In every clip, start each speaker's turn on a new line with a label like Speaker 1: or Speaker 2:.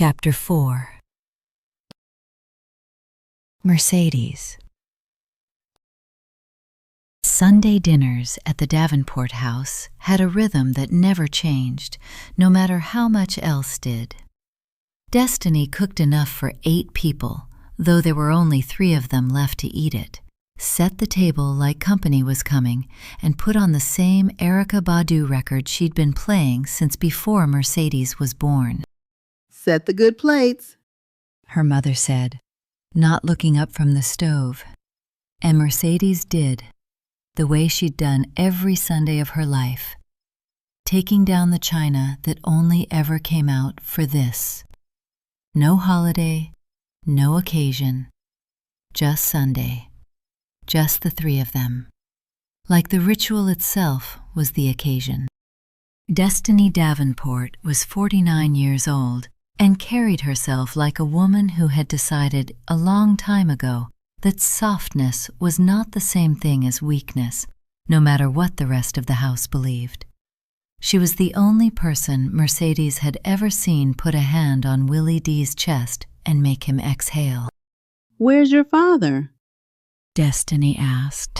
Speaker 1: Chapter 4. Mercedes. Sunday dinners at the Davenport house had a rhythm that never changed, no matter how much else did. Destiny cooked enough for 8 people, though there were only 3 of them left to eat it, set the table like company was coming, and put on the same Erykah Badu record she'd been playing since before Mercedes was born.
Speaker 2: "Set the good plates,"
Speaker 1: her mother said, not looking up from the stove. And Mercedes did, the way she'd done every Sunday of her life, taking down the china that only ever came out for this. No holiday, no occasion, just Sunday, just the 3 of them. Like the ritual itself was the occasion. Destiny Davenport was 49 years old and carried herself like a woman who had decided a long time ago that softness was not the same thing as weakness, no matter what the rest of the house believed. She was the only person Mercedes had ever seen put a hand on Willie D's chest and make him exhale.
Speaker 2: "Where's your father?"
Speaker 1: Destiny asked.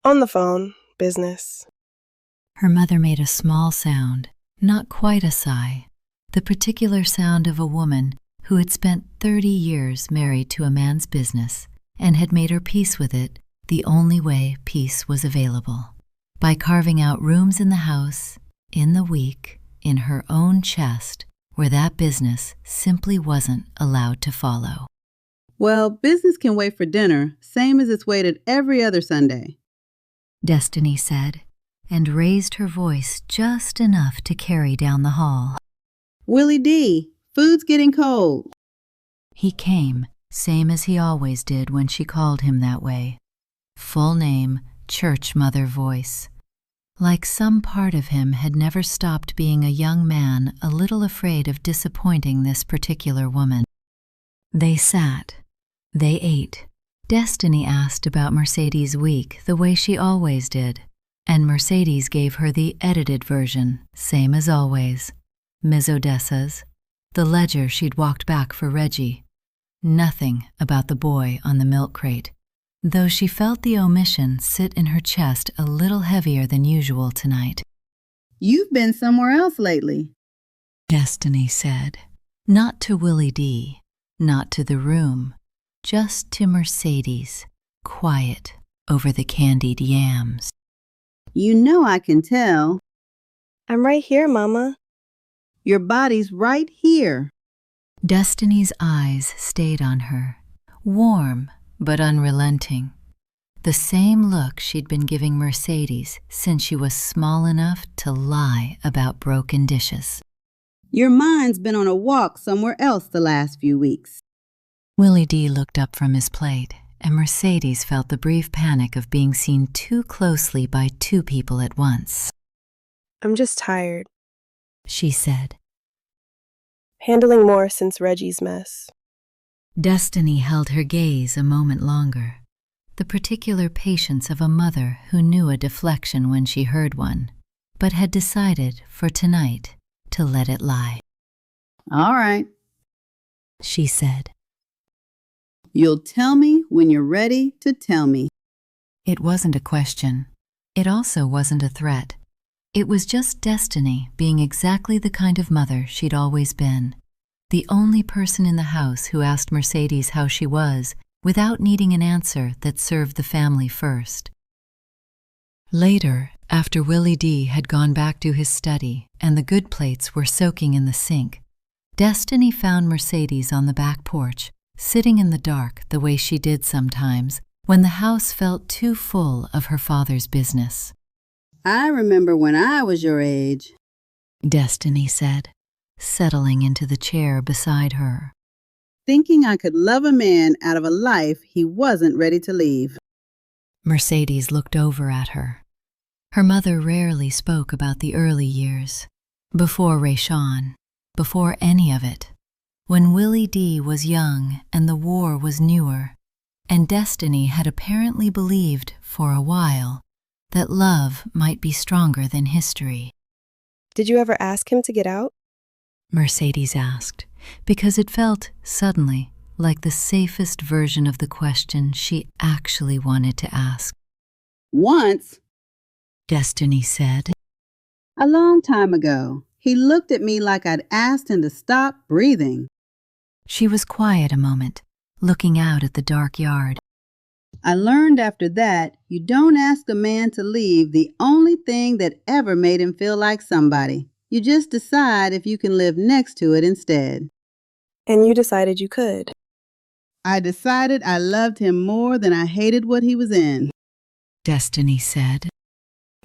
Speaker 3: "On the phone. Business."
Speaker 1: Her mother made a small sound, not quite a sigh, the particular sound of a woman who had spent 30 years married to a man's business and had made her peace with it the only way peace was available, by carving out rooms in the house, in the week, in her own chest, where that business simply wasn't allowed to follow.
Speaker 2: "Well, business can wait for dinner, same as it's waited every other Sunday,"
Speaker 1: Destiny said, and raised her voice just enough to carry down the hall.
Speaker 2: "Willie D, food's getting cold."
Speaker 1: He came, same as he always did when she called him that way. Full name, church mother voice. Like some part of him had never stopped being a young man a little afraid of disappointing this particular woman. They sat. They ate. Destiny asked about Mercedes' week the way she always did, and Mercedes gave her the edited version, same as always. Ms. Odessa's, the ledger she'd walked back for Reggie. Nothing about the boy on the milk crate, though she felt the omission sit in her chest a little heavier than usual tonight.
Speaker 2: "You've been somewhere else lately,"
Speaker 1: Destiny said. Not to Willie D, not to the room, just to Mercedes, quiet over the candied yams.
Speaker 2: "You know I can tell.
Speaker 3: "I'm right here, Mama."
Speaker 2: Your body's right here."
Speaker 1: Destiny's eyes stayed on her, warm but unrelenting. The same look she'd been giving Mercedes since she was small enough to lie about broken dishes.
Speaker 2: "Your mind's been on a walk somewhere else the last few weeks."
Speaker 1: Willie D looked up from his plate, and Mercedes felt the brief panic of being seen too closely by 2 people at once.
Speaker 3: "I'm just tired.
Speaker 1: She said.
Speaker 3: Handling more since Reggie's mess."
Speaker 1: Destiny held her gaze a moment longer, the particular patience of a mother who knew a deflection when she heard one, but had decided for tonight to let it lie.
Speaker 2: "All right.
Speaker 1: She said.
Speaker 2: You'll tell me when you're ready to tell me."
Speaker 1: It wasn't a question. It also wasn't a threat. It was just Destiny being exactly the kind of mother she'd always been, the only person in the house who asked Mercedes how she was without needing an answer that served the family first. Later, after Willie D had gone back to his study and the good plates were soaking in the sink, Destiny found Mercedes on the back porch, sitting in the dark the way she did sometimes when the house felt too full of her father's business.
Speaker 2: "I remember when I was your age,"
Speaker 1: Destiny said, settling into the chair beside her.
Speaker 2: "thinking I could love a man out of a life he wasn't ready to leave."
Speaker 1: Mercedes looked over at her. Her mother rarely spoke about the early years, before Rayshawn, before any of it, when Willie D was young and the war was newer, and Destiny had apparently believed, for a while, that love might be stronger than history.
Speaker 3: "Did you ever ask him to get out?"
Speaker 1: Mercedes asked, because it felt, suddenly, like the safest version of the question she actually wanted to ask.
Speaker 2: Once,
Speaker 1: Destiny said.
Speaker 2: a long time ago, he looked at me like I'd asked him to stop breathing.
Speaker 1: She was quiet a moment, looking out at the dark yard.
Speaker 2: I learned after that you don't ask a man to leave the only thing that ever made him feel like somebody. You just decide if you can live next to it instead.
Speaker 3: And you decided you could.
Speaker 2: I decided I loved him more than I hated what he was in.
Speaker 1: Destiny said.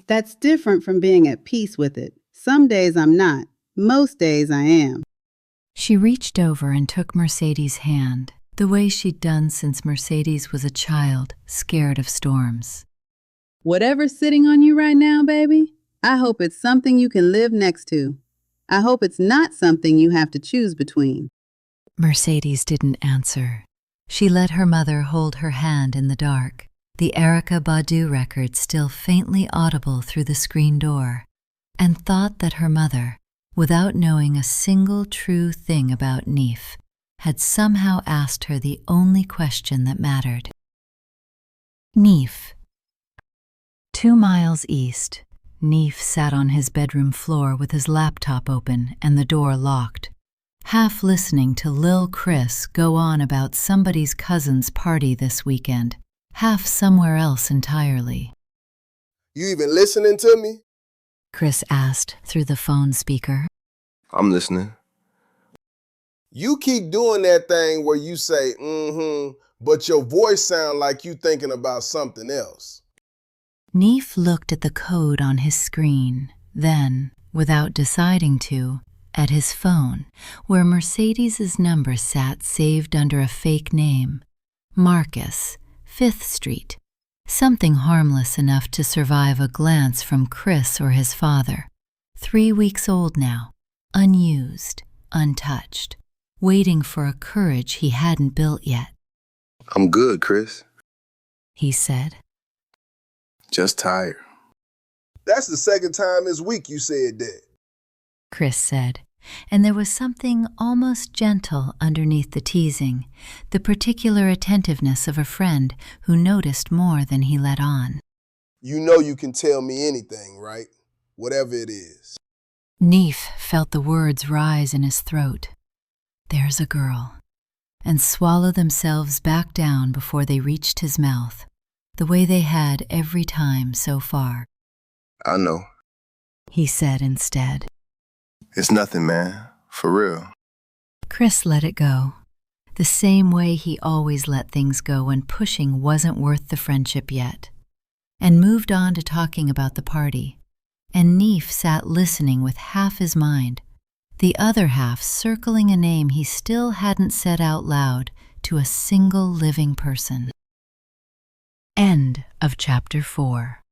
Speaker 2: That's different from being at peace with it. Some days I'm not. Most days I am.
Speaker 1: She reached over and took Mercedes' hand, the way she'd done since Mercedes was a child, scared of storms.
Speaker 2: Whatever's sitting on you right now, baby, I hope it's something you can live next to. I hope it's not something you have to choose between.
Speaker 1: Mercedes didn't answer. She let her mother hold her hand in the dark, the Erykah Badu record still faintly audible through the screen door, and thought that her mother, without knowing a single true thing about Neef, had somehow asked her the only question that mattered. Neef. 2 miles east, Neef sat on his bedroom floor with his laptop open and the door locked, half listening to Lil Chris go on about somebody's cousin's party this weekend, half somewhere else entirely.
Speaker 4: You even listening to me?
Speaker 1: Chris asked through the phone speaker.
Speaker 4: I'm listening. You keep doing that thing where you say, but your voice sound like you thinking about something else.
Speaker 1: Neef looked at the code on his screen, then, without deciding to, at his phone, where Mercedes's number sat saved under a fake name, Marcus, 5th Street, something harmless enough to survive a glance from Chris or his father, 3 weeks old now, unused, untouched, waiting for a courage he hadn't built yet.
Speaker 4: I'm good, Chris.
Speaker 1: He said.
Speaker 4: Just tired. That's the second time this week you said that.
Speaker 1: Chris said, and there was something almost gentle underneath the teasing, the particular attentiveness of a friend who noticed more than he let on.
Speaker 4: You know you can tell me anything, right? Whatever it is.
Speaker 1: Neef felt the words rise in his throat. There's a girl, and swallow themselves back down before they reached his mouth, the way they had every time so far.
Speaker 4: I know.
Speaker 1: He said instead.
Speaker 4: It's nothing, man. For real.
Speaker 1: Chris let it go, the same way he always let things go when pushing wasn't worth the friendship yet, and moved on to talking about the party. And Neef sat listening with half his mind, the other half circling a name he still hadn't said out loud to a single living person. End of chapter 4.